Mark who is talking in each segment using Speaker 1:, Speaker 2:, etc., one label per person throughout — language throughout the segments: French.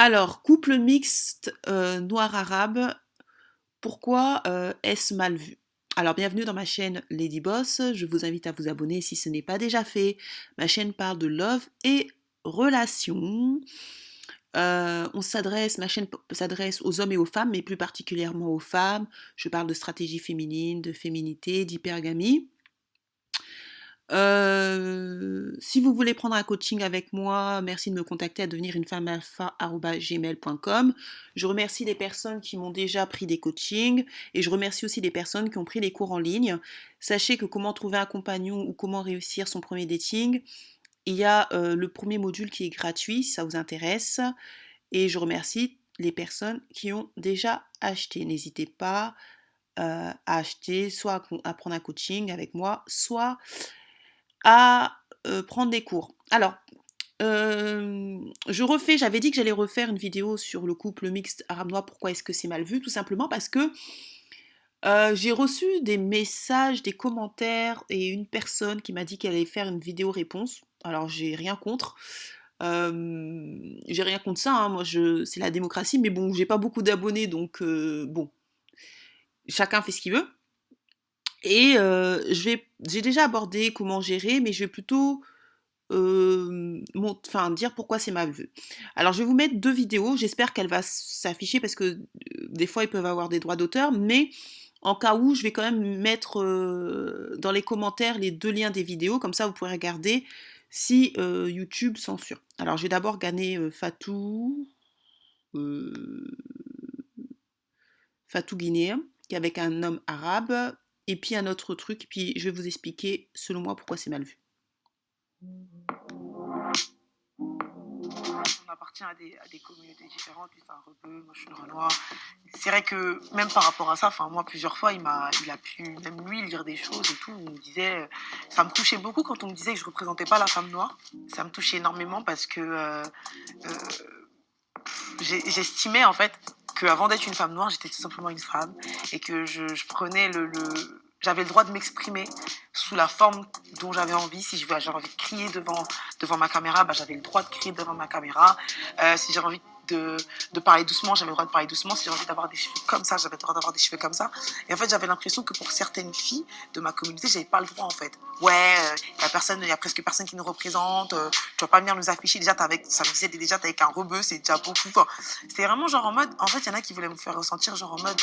Speaker 1: Alors, couple mixte noir-arabe, pourquoi est-ce mal vu? Alors, bienvenue dans ma chaîne Lady Boss. Je vous invite à vous abonner si ce n'est pas déjà fait. Ma chaîne parle de love et relations. Ma chaîne s'adresse aux hommes et aux femmes, mais plus particulièrement aux femmes. Je parle de stratégie féminine, de féminité, d'hypergamie. Si vous voulez prendre un coaching avec moi, merci de me contacter à devenirunefemmealpha@gmail.com. Je remercie les personnes qui m'ont déjà pris des coachings et je remercie aussi les personnes qui ont pris les cours en ligne. Sachez que comment trouver un compagnon ou comment réussir son premier dating, il y a le premier module qui est gratuit si ça vous intéresse. Et je remercie les personnes qui ont déjà acheté. N'hésitez pas à acheter, soit à prendre un coaching avec moi, soit à prendre des cours. Alors, j'avais dit que j'allais refaire une vidéo sur le couple mixte arabe-noir, pourquoi est-ce que c'est mal vu? Tout simplement parce que j'ai reçu des messages, des commentaires et une personne qui m'a dit qu'elle allait faire une vidéo réponse. Alors, j'ai rien contre ça, hein, c'est la démocratie, mais bon, j'ai pas beaucoup d'abonnés, donc bon, chacun fait ce qu'il veut. Et j'ai déjà abordé comment gérer, mais je vais plutôt dire pourquoi c'est mal vu. Alors je vais vous mettre deux vidéos, j'espère qu'elle va s'afficher parce que des fois ils peuvent avoir des droits d'auteur, mais en cas où je vais quand même mettre dans les commentaires les deux liens des vidéos, comme ça vous pourrez regarder si YouTube censure. Alors je vais d'abord gagner euh, Fatou guinéen, qui est avec un homme arabe, et puis un autre truc, et puis je vais vous expliquer selon moi pourquoi c'est mal vu.
Speaker 2: On appartient à des communautés différentes, lui c'est un rebeu, moi je suis une Renoir. C'est vrai que même par rapport à ça, moi plusieurs fois il a pu même lui lire des choses et tout, il me disait, ça me touchait beaucoup quand on me disait que je représentais pas la femme noire, ça me touchait énormément parce que j'estimais en fait qu'avant d'être une femme noire, j'étais tout simplement une femme et que je prenais j'avais le droit de m'exprimer sous la forme dont j'avais envie. Si j'avais envie de crier devant ma caméra, j'avais le droit de crier devant ma caméra. Si j'avais envie de parler doucement, j'avais le droit de parler doucement. Si j'avais envie d'avoir des cheveux comme ça, j'avais le droit d'avoir des cheveux comme ça. Et en fait, j'avais l'impression que pour certaines filles de ma communauté, j'avais pas le droit en fait. Ouais, il y a presque personne qui nous représente. Tu vas pas venir nous afficher. Déjà, ça me disait déjà, t'es avec un rebeu, c'est déjà beaucoup. Enfin, c'était vraiment genre en mode, en fait, il y en a qui voulaient me faire ressentir genre en mode,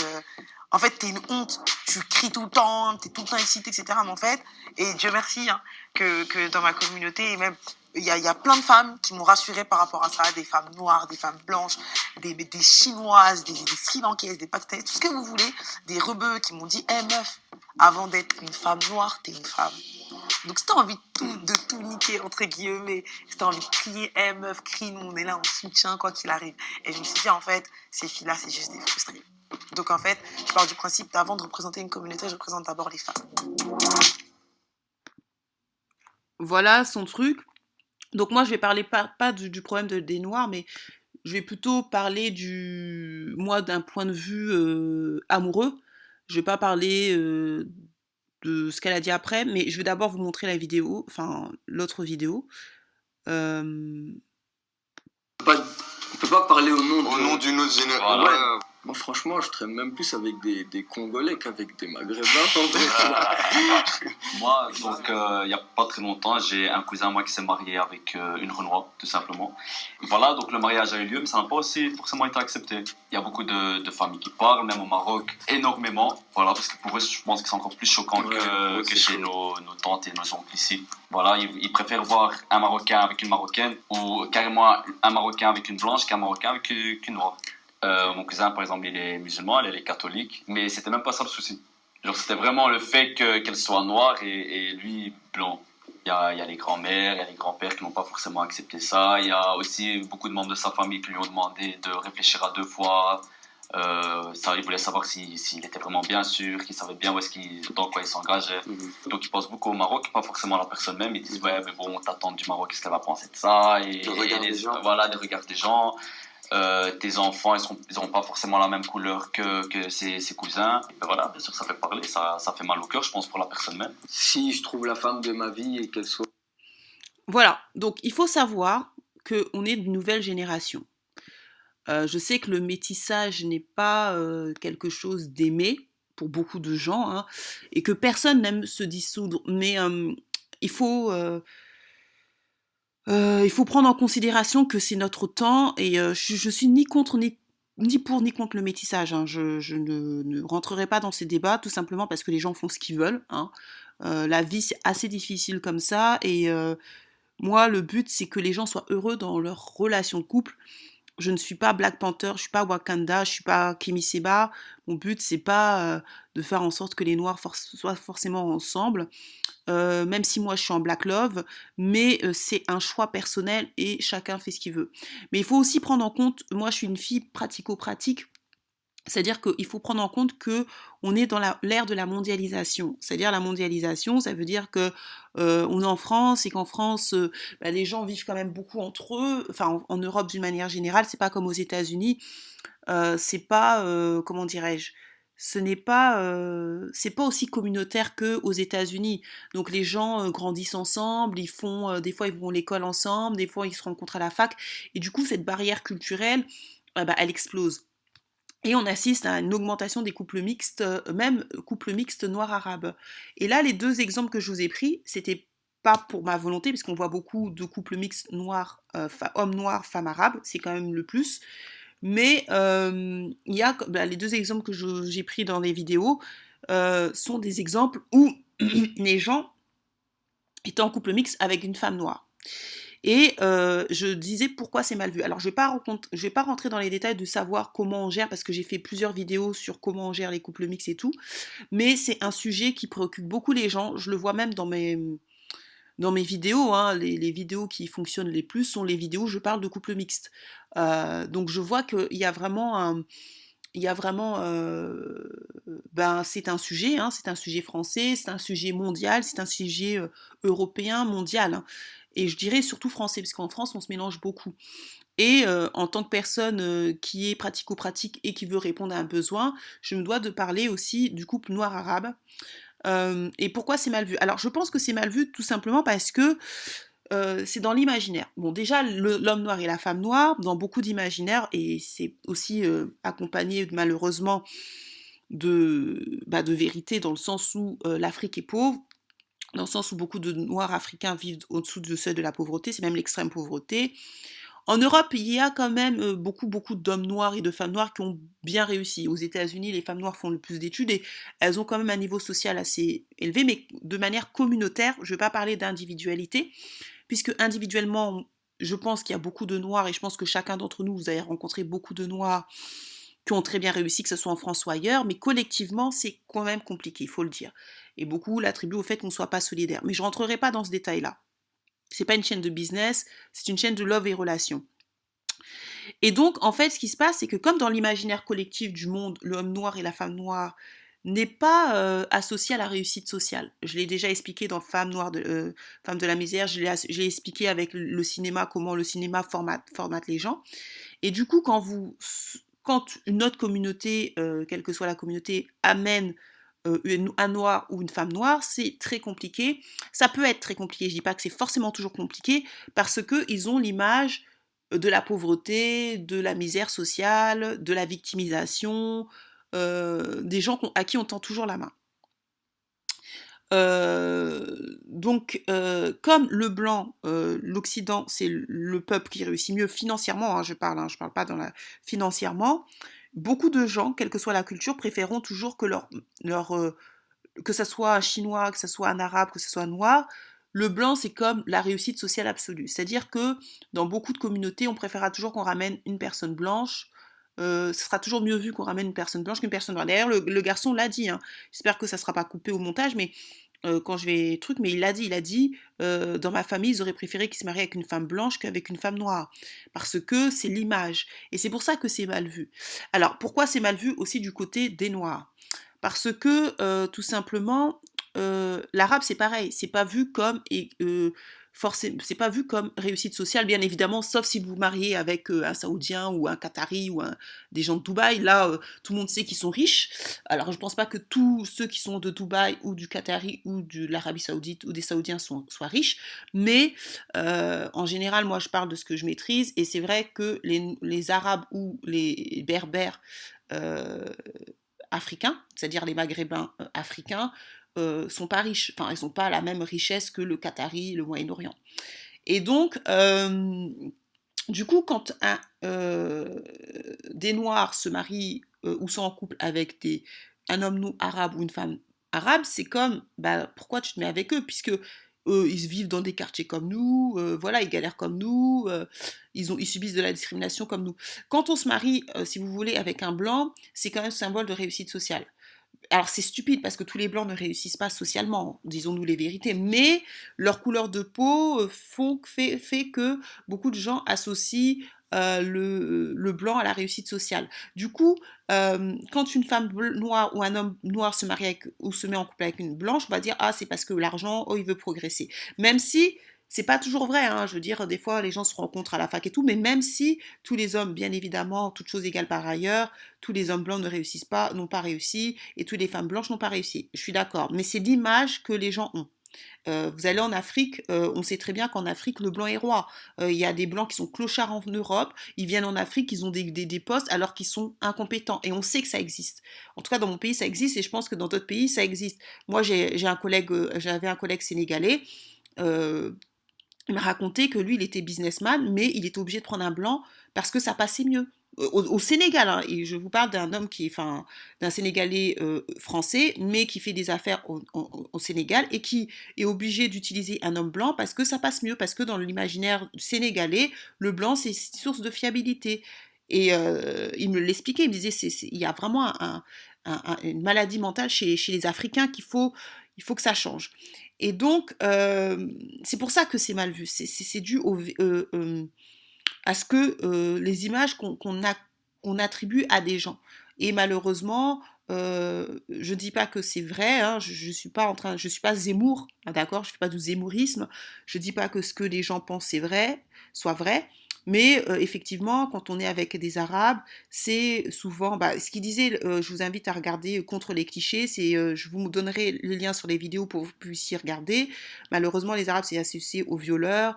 Speaker 2: en fait, t'es une honte, tu cries tout le temps, t'es tout le temps excité, etc. Mais en fait, et Dieu merci, hein, que dans ma communauté, et même, il y a plein de femmes qui m'ont rassurée par rapport à ça, des femmes noires, des femmes blanches, des chinoises, des sri lankaises, des pakistanaises, tout ce que vous voulez, des rebeux qui m'ont dit, hé meuf, avant d'être une femme noire, t'es une femme. Donc si t'as envie de tout niquer, entre guillemets, si t'as envie de crier, hé meuf, crie, nous on est là, on soutient quoi qu'il arrive. Et je me suis dit, en fait, ces filles-là, c'est juste des frustrées. Donc en fait, je pars du principe qu'avant de représenter une communauté, je représente d'abord les femmes.
Speaker 1: Voilà son truc. Donc moi je vais parler pas du problème des noirs, mais je vais plutôt parler moi d'un point de vue amoureux. Je vais pas parler de ce qu'elle a dit après, mais je vais d'abord vous montrer la vidéo, enfin l'autre vidéo. Euh,
Speaker 3: On peut pas parler
Speaker 4: au nom d'une autre génération.
Speaker 3: Voilà. Ouais. Moi, franchement, je traîne même plus avec des Congolais qu'avec des Maghrébins.
Speaker 5: Moi, donc, il n'y a pas très longtemps, j'ai un cousin à moi qui s'est marié avec une Renoir, tout simplement. Voilà, donc le mariage a eu lieu, mais ça n'a pas aussi forcément été accepté. Il y a beaucoup de familles qui parlent, même au Maroc, énormément. Voilà, parce que pour eux, je pense que c'est encore plus choquant que chez nos tantes et nos oncles ici. Voilà, ils préfèrent voir un Marocain avec une Marocaine ou carrément un Marocain avec une blanche qu'un Marocain avec une noire. Mon cousin, par exemple, il est musulman, elle est catholique, mais c'était même pas ça le souci. Genre, c'était vraiment le fait qu'elle soit noire et lui blanc. Il y a les grands-mères, il y a les grands-pères qui n'ont pas forcément accepté ça. Il y a aussi beaucoup de membres de sa famille qui lui ont demandé de réfléchir à deux fois. Il voulait savoir s'il était vraiment bien sûr, qu'il savait bien dans quoi il s'engageait. Donc, il pense beaucoup au Maroc, pas forcément à la personne même. Ils disent, ouais, mais bon, t'attends du Maroc, qu'est-ce qu'elle va penser de ça? Et voilà, des regards des gens. Tes enfants, ils n'auront pas forcément la même couleur que ses cousins. Et voilà, bien sûr, ça fait parler, ça fait mal au cœur, je pense, pour la personne même.
Speaker 3: Si je trouve la femme de ma vie et qu'elle soit...
Speaker 1: Voilà, donc il faut savoir qu'on est d'une nouvelle génération. Je sais que le métissage n'est pas quelque chose d'aimé pour beaucoup de gens, hein, et que personne n'aime se dissoudre, mais il faut, euh, il faut prendre en considération que c'est notre temps et je suis ni contre ni pour ni contre le métissage, hein. Je ne rentrerai pas dans ces débats tout simplement parce que les gens font ce qu'ils veulent, hein. La vie c'est assez difficile comme ça et moi le but c'est que les gens soient heureux dans leur relation de couple. Je ne suis pas Black Panther, je suis pas Wakanda, je suis pas Kimi Seba. Mon but c'est pas de faire en sorte que les noirs soient forcément ensemble, même si moi je suis en Black Love, mais c'est un choix personnel et chacun fait ce qu'il veut. Mais il faut aussi prendre en compte, moi je suis une fille pratico-pratique, c'est-à-dire qu'il faut prendre en compte que on est dans l'ère de la mondialisation. C'est-à-dire la mondialisation, ça veut dire que on est en France et qu'en France, bah, les gens vivent quand même beaucoup entre eux. Enfin, en Europe d'une manière générale, c'est pas comme aux États-Unis. C'est pas, comment dirais-je, c'est pas aussi communautaire que aux États-Unis. Donc les gens grandissent ensemble, ils font, des fois ils vont à l'école ensemble, des fois ils se rencontrent à la fac, et du coup cette barrière culturelle, bah, elle explose. Et on assiste à une augmentation des couples mixtes, même couples mixtes noirs-arabes. Et là, les deux exemples que je vous ai pris, c'était pas pour ma volonté, puisqu'on voit beaucoup de couples mixtes noirs, hommes noirs, femmes arabes, c'est quand même le plus. Mais il y a bah, les deux exemples que j'ai pris dans les vidéos sont des exemples où les gens étaient en couple mixte avec une femme noire. Et je disais pourquoi c'est mal vu. Alors je vais pas rentrer dans les détails de savoir comment on gère, parce que j'ai fait plusieurs vidéos sur comment on gère les couples mixtes et tout, mais c'est un sujet qui préoccupe beaucoup les gens. Je le vois même dans mes vidéos, hein. Les vidéos qui fonctionnent les plus sont les vidéos où je parle de couples mixtes. Donc je vois qu'il y a vraiment ben, c'est un sujet, hein, c'est un sujet français, c'est un sujet mondial, c'est un sujet européen, mondial, hein. Et je dirais surtout français, parce qu'en France, on se mélange beaucoup. Et en tant que personne qui est pratico-pratique et qui veut répondre à un besoin, je me dois de parler aussi du couple noir-arabe. Et pourquoi c'est mal vu? Alors, je pense que c'est mal vu tout simplement parce que c'est dans l'imaginaire. Bon, déjà, l'homme noir et la femme noire, dans beaucoup d'imaginaires, et c'est aussi accompagné malheureusement de vérité, dans le sens où l'Afrique est pauvre, dans le sens où beaucoup de Noirs africains vivent au-dessous du seuil de la pauvreté, c'est même l'extrême pauvreté. En Europe, il y a quand même beaucoup d'hommes noirs et de femmes noires qui ont bien réussi. Aux États-Unis, les femmes noires font le plus d'études et elles ont quand même un niveau social assez élevé, mais de manière communautaire. Je ne vais pas parler d'individualité, puisque individuellement, je pense qu'il y a beaucoup de noirs et je pense que chacun d'entre nous, vous avez rencontré beaucoup de noirs qui ont très bien réussi, que ce soit en France ou ailleurs, mais collectivement, c'est quand même compliqué, il faut le dire. Et beaucoup l'attribuent au fait qu'on ne soit pas solidaire. Mais je ne rentrerai pas dans ce détail-là. C'est pas une chaîne de business, c'est une chaîne de love et relations. Et donc, en fait, ce qui se passe, c'est que comme dans l'imaginaire collectif du monde, l'homme noir et la femme noire n'est pas associé à la réussite sociale. Je l'ai déjà expliqué dans Femme de la misère, je l'ai expliqué avec le cinéma, comment le cinéma formate les gens. Et du coup, quand une autre communauté, quelle que soit la communauté, amène un noir ou une femme noire, c'est très compliqué. Ça peut être très compliqué, je dis pas que c'est forcément toujours compliqué, parce qu'ils ont l'image de la pauvreté, de la misère sociale, de la victimisation, des gens à qui on tend toujours la main. Donc, comme le blanc, l'Occident, c'est le peuple qui réussit mieux financièrement, hein, je parle pas financièrement, beaucoup de gens, quelle que soit la culture, préféreront toujours que que ça soit un chinois, que ça soit un arabe, que ça soit un noir. Le blanc, c'est comme la réussite sociale absolue. C'est-à-dire que dans beaucoup de communautés, on préférera toujours qu'on ramène une personne blanche. Ce sera toujours mieux vu qu'on ramène une personne blanche qu'une personne noire. D'ailleurs, le garçon l'a dit, hein. J'espère que ça ne sera pas coupé au montage, mais quand je vais mais il a dit, dans ma famille, ils auraient préféré qu'il se marie avec une femme blanche qu'avec une femme noire, parce que c'est l'image, et c'est pour ça que c'est mal vu. Alors, pourquoi c'est mal vu aussi du côté des noirs? Parce que, tout simplement, l'arabe, c'est pareil, c'est pas vu comme c'est pas vu comme réussite sociale, bien évidemment, sauf si vous vous mariez avec un Saoudien ou un Qatari ou des gens de Dubaï. Là, tout le monde sait qu'ils sont riches. Alors, je pense pas que tous ceux qui sont de Dubaï ou du Qatari ou de l'Arabie Saoudite ou des Saoudiens soient riches, mais en général, moi, je parle de ce que je maîtrise, et c'est vrai que les Arabes ou les Berbères euh, africains, c'est-à-dire les Maghrébins africains, sont pas riches. Enfin, ils n'ont pas la même richesse que le Qatari, le Moyen-Orient. Et donc, du coup, quand des Noirs se marient ou sont en couple avec un homme arabe ou une femme arabe, c'est comme, bah, pourquoi tu te mets avec eux, puisque ils vivent dans des quartiers comme nous, voilà, ils galèrent comme nous, ils subissent de la discrimination comme nous. Quand on se marie, si vous voulez, avec un blanc, c'est quand même un symbole de réussite sociale. Alors c'est stupide parce que tous les blancs ne réussissent pas socialement, disons-nous les vérités, mais leur couleur de peau fait que beaucoup de gens associent le blanc à la réussite sociale. Du coup, quand une femme noire ou un homme noir se marie ou se met en couple avec une blanche, on va dire ah c'est parce que l'argent, oh il veut progresser. Même si c'est pas toujours vrai, hein, je veux dire, des fois les gens se rencontrent à la fac et tout, mais même si tous les hommes, bien évidemment, toutes choses égales par ailleurs, tous les hommes blancs ne réussissent pas, n'ont pas réussi, et toutes les femmes blanches n'ont pas réussi. Je suis d'accord, mais c'est l'image que les gens ont. Vous allez en Afrique, on sait très bien qu'en Afrique, le blanc est roi. Il y a des blancs qui sont clochards en Europe, ils viennent en Afrique, ils ont des postes alors qu'ils sont incompétents. Et on sait que ça existe. En tout cas, dans mon pays, ça existe, et je pense que dans d'autres pays, ça existe. Moi, j'avais un collègue sénégalais. euh, il m'a raconté que lui, il était businessman, mais il était obligé de prendre un blanc parce que ça passait mieux. Au Sénégal, hein, et je vous parle d'un homme enfin, d'un Sénégalais français, mais qui fait des affaires au Sénégal et qui est obligé d'utiliser un homme blanc parce que ça passe mieux, parce que dans l'imaginaire sénégalais, le blanc c'est une source de fiabilité. Et il me l'expliquait, il me disait, il y a vraiment une maladie mentale chez les Africains il faut que ça change. Et donc, c'est pour ça que c'est mal vu. C'est dû à ce que les images qu'on attribue à des gens. Et malheureusement, je dis pas que c'est vrai, hein, je suis pas je suis pas Zemmour, ah, d'accord, je fais pas du zémourisme, je dis pas que ce que les gens pensent c'est vrai, soit vrai, mais effectivement, quand on est avec des Arabes, c'est souvent, bah, ce qu'il disait, je vous invite à regarder Contre les clichés, je vous donnerai le lien sur les vidéos pour que vous puissiez regarder. Malheureusement, les Arabes, c'est associé aux violeurs,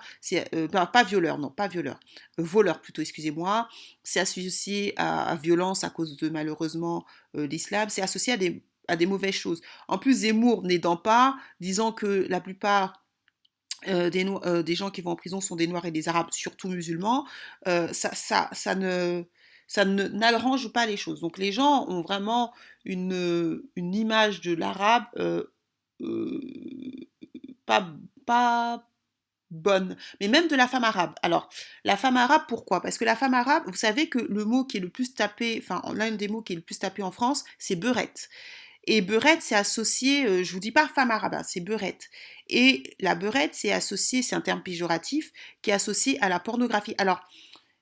Speaker 1: pas violeurs, non, pas violeurs, voleurs plutôt, excusez-moi, c'est associé à violence à cause de malheureusement l'islam, c'est associé à des mauvaises choses. En plus, Zemmour n'aidant pas, disant que la plupart des gens qui vont en prison sont des Noirs et des Arabes, surtout musulmans, ça n'arrange pas les choses. Donc les gens ont vraiment une image de l'arabe euh, pas, pas bonne, mais même de la femme arabe. Alors, la femme arabe, pourquoi? Parce que la femme arabe, vous savez que le mot qui est le plus tapé, enfin, l'un des mots qui est le plus tapé en France, c'est beurette. Et beurette, c'est associé, je vous dis pas femme arabe, hein, c'est beurette. Et la beurette, c'est associé, c'est un terme péjoratif, qui est associé à la pornographie. Alors,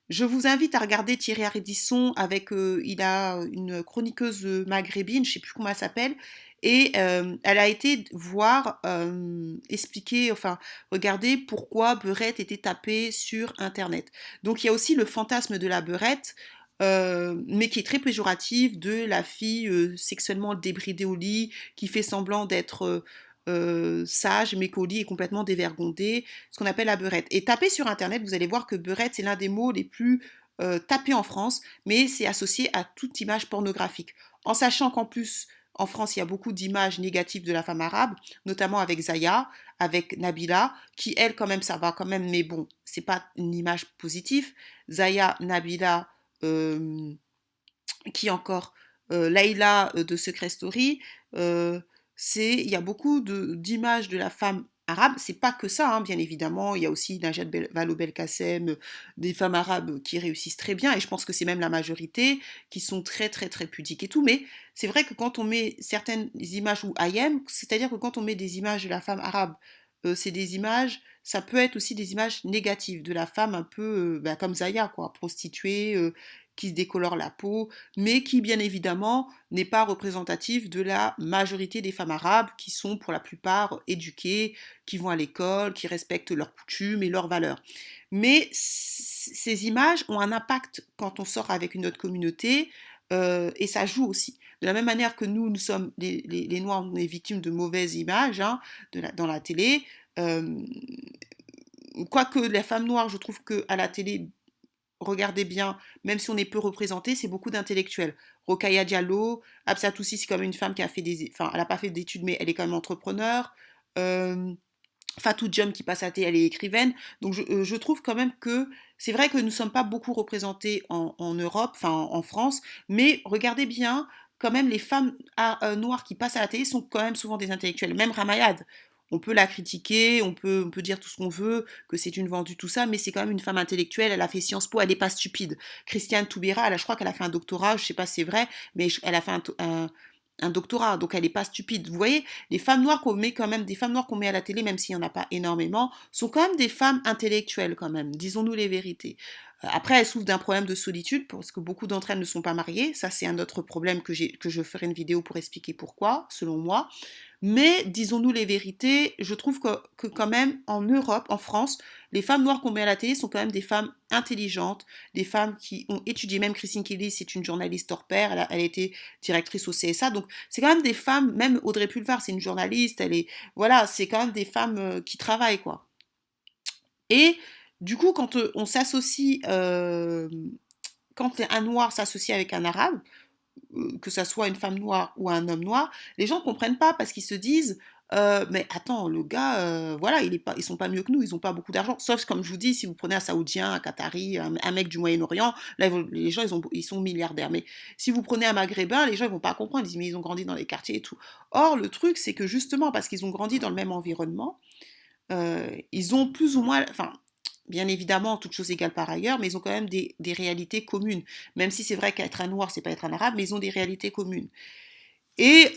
Speaker 1: je vous invite à regarder Thierry Ardisson avec, il a une chroniqueuse maghrébine, je ne sais plus comment elle s'appelle, et elle a été voir, expliquer, enfin, regarder pourquoi beurette était tapée sur Internet. Donc il y a aussi le fantasme de la beurette, mais qui est très péjoratif, de la fille sexuellement débridée au lit, qui fait semblant d'être sage, mais qu'au lit est complètement dévergondée, ce qu'on appelle la beurette. Et tapez sur Internet, vous allez voir que beurette, c'est l'un des mots les plus tapés en France, mais c'est associé à toute image pornographique. En sachant qu'en plus, en France, il y a beaucoup d'images négatives de la femme arabe, notamment avec Zaya, avec Nabila, qui elle, quand même, ça va quand même, mais bon, c'est pas une image positive. Zaya, Nabila, euh, qui encore Layla de Secret Story, il y a beaucoup d'images de la femme arabe, c'est pas que ça, hein, bien évidemment, il y a aussi Najat Vallaud Belkacem, des femmes arabes qui réussissent très bien, et je pense que c'est même la majorité, qui sont très très très pudiques et tout, mais c'est vrai que quand on met certaines images, ou Ayem, c'est-à-dire que quand on met des images de la femme arabe, c'est des images, ça peut être aussi des images négatives de la femme un peu bah, comme Zaya, quoi, prostituée, qui se décolorent la peau, mais qui, bien évidemment, n'est pas représentatif de la majorité des femmes arabes qui sont pour la plupart éduquées, qui vont à l'école, qui respectent leurs coutumes et leurs valeurs. Mais ces images ont un impact quand on sort avec une autre communauté, et ça joue aussi. De la même manière que nous sommes les Noirs, on est victimes de mauvaises images hein, dans la télé. Euh, Quoique les femmes noires, je trouve qu'à la télé, regardez bien, même si on est peu représenté, c'est beaucoup d'intellectuels. Rokhaya Diallo, Absatoussi, c'est quand même une femme qui a fait enfin, elle n'a pas fait d'études, mais elle est quand même entrepreneur. Euh, Fatou Diom qui passe à la télé, elle est écrivaine. Donc je trouve quand même que c'est vrai que nous ne sommes pas beaucoup représentés en Europe, enfin en France, mais regardez bien, quand même les femmes noires qui passent à la télé sont quand même souvent des intellectuels. Même Ramayad, on peut la critiquer, on peut dire tout ce qu'on veut, que c'est une vendue, tout ça, mais c'est quand même une femme intellectuelle, elle a fait Sciences Po, elle n'est pas stupide. Christiane Taubira, je crois qu'elle a fait un doctorat, je ne sais pas si c'est vrai, mais elle a fait un doctorat, donc elle n'est pas stupide. Vous voyez, les femmes noires qu'on met quand même, des femmes noires qu'on met à la télé, même s'il n'y en a pas énormément, sont quand même des femmes intellectuelles quand même, disons-nous les vérités. Après, elles souffrent d'un problème de solitude, parce que beaucoup d'entre elles ne sont pas mariées. Ça, c'est un autre problème que je ferai une vidéo pour expliquer pourquoi, selon moi. Mais disons-nous les vérités, je trouve que quand même en Europe, en France, les femmes noires qu'on met à la télé sont quand même des femmes intelligentes, des femmes qui ont étudié. Même Christine Kelly, c'est une journaliste hors pair, elle a été directrice au CSA. Donc c'est quand même des femmes, même Audrey Pulvar, c'est une journaliste, voilà, c'est quand même des femmes qui travaillent quoi. Et du coup, quand on s'associe, quand un noir s'associe avec un arabe, que ça soit une femme noire ou un homme noir, les gens ne comprennent pas parce qu'ils se disent mais attends, le gars, voilà, ils sont pas mieux que nous, ils n'ont pas beaucoup d'argent. Sauf, comme je vous dis, si vous prenez un Saoudien, un Qatari, un mec du Moyen-Orient, là, les gens, ils sont milliardaires. Mais si vous prenez un Maghrébin, les gens, ils vont pas comprendre. Ils disent, mais ils ont grandi dans les quartiers et tout. Or, le truc, c'est que justement, parce qu'ils ont grandi dans le même environnement, ils ont plus ou moins, enfin, bien évidemment, toutes choses égales par ailleurs, mais ils ont quand même des réalités communes. Même si c'est vrai qu'être un noir, c'est pas être un arabe, mais ils ont des réalités communes. Et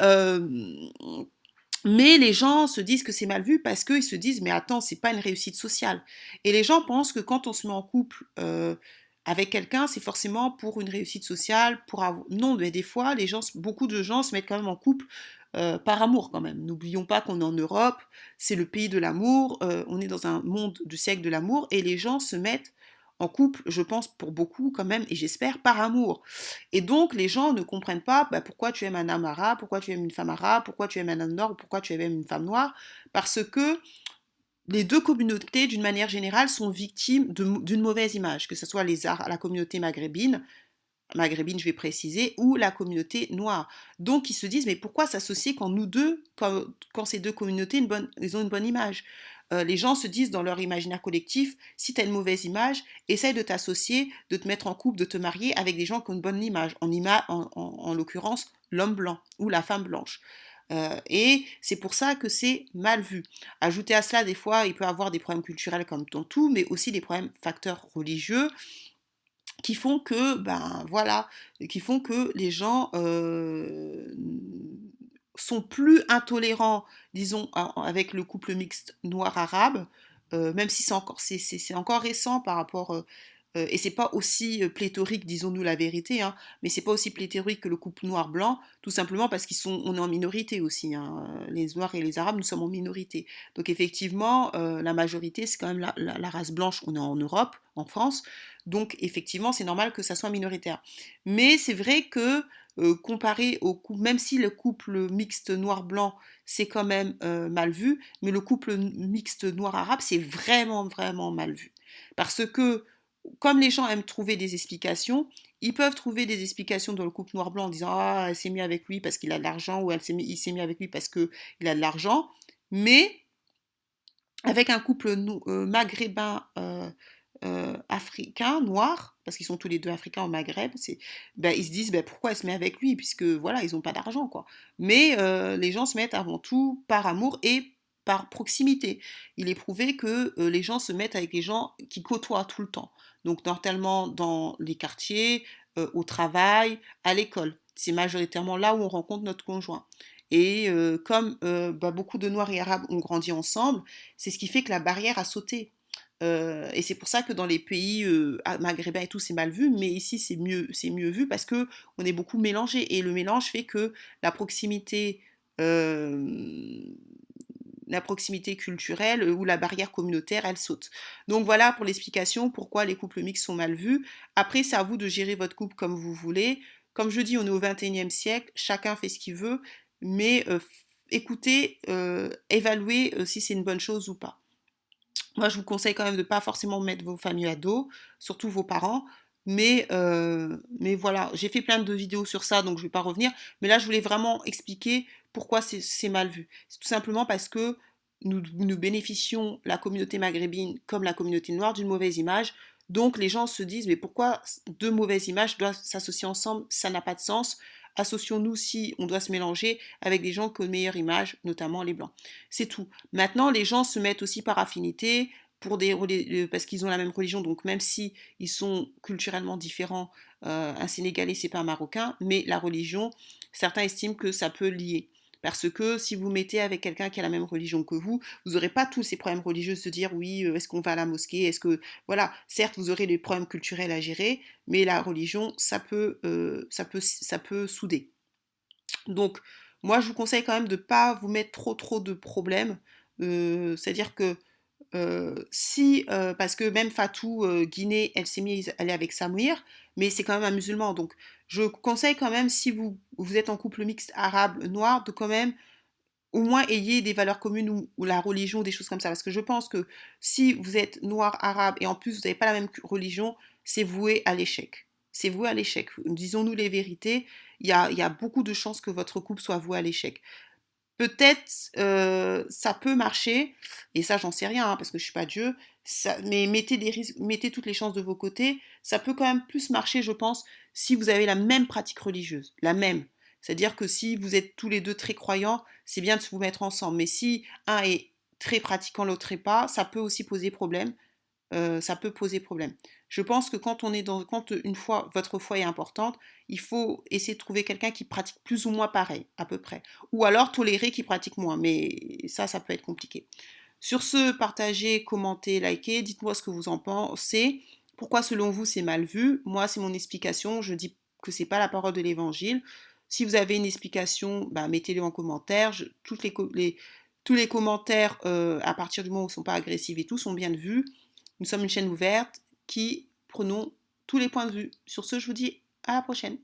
Speaker 1: mais les gens se disent que c'est mal vu parce qu'ils se disent mais attends, c'est pas une réussite sociale. Et les gens pensent que quand on se met en couple avec quelqu'un, c'est forcément pour une réussite sociale, pour avoir... Non, mais des fois, beaucoup de gens se mettent quand même en couple par amour quand même. N'oublions pas qu'on est en Europe, c'est le pays de l'amour, on est dans un monde du siècle de l'amour et les gens se mettent en couple, je pense pour beaucoup quand même, et j'espère par amour. Et donc les gens ne comprennent pas bah, pourquoi tu aimes un homme arabe, pourquoi tu aimes une femme arabe, pourquoi tu aimes un homme noir, ou pourquoi tu aimes une femme noire, parce que les deux communautés, d'une manière générale, sont victimes d'une mauvaise image, que ce soit la communauté maghrébine, je vais préciser, ou la communauté noire. Donc ils se disent, mais pourquoi s'associer quand nous deux, quand ces deux communautés, ils ont une bonne image. Les gens se disent dans leur imaginaire collectif, si tu as une mauvaise image, essaye de t'associer, de te mettre en couple, de te marier avec des gens qui ont une bonne image, en l'occurrence l'homme blanc ou la femme blanche. Et c'est pour ça que c'est mal vu. Ajouter à cela, des fois, il peut y avoir des problèmes culturels comme dans tout, mais aussi des problèmes facteurs religieux qui font que, ben voilà, qui font que les gens sont plus intolérants, disons, avec le couple mixte noir-arabe, même si c'est encore récent par rapport, et c'est pas aussi pléthorique, disons-nous la vérité, hein, mais c'est pas aussi pléthorique que le couple noir-blanc, tout simplement parce on est en minorité aussi, hein, les Noirs et les Arabes, nous sommes en minorité. Donc effectivement, la majorité, c'est quand même la race blanche, on est en Europe, en France, donc effectivement, c'est normal que ça soit minoritaire. Mais c'est vrai que comparé au couple, même si le couple mixte noir-blanc, c'est quand même mal vu, mais le couple mixte noir-arabe, c'est vraiment, vraiment mal vu. Parce que, comme les gens aiment trouver des explications, ils peuvent trouver des explications dans le couple noir-blanc en disant ah, elle s'est mise avec lui parce qu'il a de l'argent, ou il s'est mis avec lui parce qu'il a de l'argent, mais avec un couple maghrébin africains, noirs, parce qu'ils sont tous les deux africains au Maghreb, ben, ils se disent ben, pourquoi elle se met avec lui, puisque voilà, ils n'ont pas d'argent, quoi. Mais les gens se mettent avant tout par amour et par proximité. Il est prouvé que les gens se mettent avec les gens qui côtoient tout le temps. Donc, notamment dans les quartiers, au travail, à l'école. C'est majoritairement là où on rencontre notre conjoint. Et comme bah, beaucoup de Noirs et Arabes ont grandi ensemble, c'est ce qui fait que la barrière a sauté. Et c'est pour ça que dans les pays maghrébins et tout, c'est mal vu, mais ici, c'est mieux vu parce que on est beaucoup mélangé. Et le mélange fait que la proximité, euh, la proximité culturelle ou la barrière communautaire, elle saute. Donc voilà pour l'explication pourquoi les couples mixtes sont mal vus. Après, c'est à vous de gérer votre couple comme vous voulez. Comme je dis, on est au 21e siècle, chacun fait ce qu'il veut, mais écoutez, évaluez si c'est une bonne chose ou pas. Moi, je vous conseille quand même de ne pas forcément mettre vos familles à dos, surtout vos parents. Mais voilà, j'ai fait plein de vidéos sur ça, donc je ne vais pas revenir. Mais là, je voulais vraiment expliquer pourquoi c'est mal vu. C'est tout simplement parce que nous bénéficions, la communauté maghrébine comme la communauté noire, d'une mauvaise image. Donc les gens se disent, mais pourquoi deux mauvaises images doivent s'associer ensemble? Ça n'a pas de sens. Associons-nous si on doit se mélanger avec des gens qui ont une meilleure image, notamment les blancs. C'est tout. Maintenant, les gens se mettent aussi par affinité parce qu'ils ont la même religion, donc même si ils sont culturellement différents, un Sénégalais c'est pas un Marocain, mais la religion, certains estiment que ça peut lier. Parce que si vous mettez avec quelqu'un qui a la même religion que vous n'aurez pas tous ces problèmes religieux de se dire oui, est-ce qu'on va à la mosquée, est-ce que voilà, certes vous aurez des problèmes culturels à gérer, mais la religion ça peut souder. Donc moi je vous conseille quand même de ne pas vous mettre trop de problèmes. C'est-à-dire que parce que même Fatou Guinée, elle s'est mise à aller avec Samir, mais c'est quand même un musulman. Donc, je conseille quand même, si vous êtes en couple mixte arabe-noir, de quand même au moins ayez des valeurs communes ou la religion, des choses comme ça. Parce que je pense que si vous êtes noir, arabe, et en plus vous n'avez pas la même religion, c'est voué à l'échec. C'est voué à l'échec. Disons-nous les vérités, il y a beaucoup de chances que votre couple soit voué à l'échec. Peut-être ça peut marcher, et ça j'en sais rien hein, parce que je suis pas Dieu, mais mettez toutes les chances de vos côtés, ça peut quand même plus marcher je pense si vous avez la même pratique religieuse, la même. C'est-à-dire que si vous êtes tous les deux très croyants, c'est bien de vous mettre ensemble, mais si un est très pratiquant, l'autre est pas, ça peut aussi poser problème. Ça peut poser problème. Je pense que quand une fois votre foi est importante, il faut essayer de trouver quelqu'un qui pratique plus ou moins pareil, à peu près. Ou alors tolérer qui pratique moins, mais ça peut être compliqué. Sur ce, partagez, commentez, likez, dites-moi ce que vous en pensez. Pourquoi selon vous c'est mal vu? Moi c'est mon explication, je dis que c'est pas la parole de l'évangile. Si vous avez une explication, bah, mettez-le en commentaire. Tous les commentaires, à partir du moment où ils ne sont pas agressifs et tout, sont bien vus. Nous sommes une chaîne ouverte qui prenons tous les points de vue. Sur ce, je vous dis à la prochaine.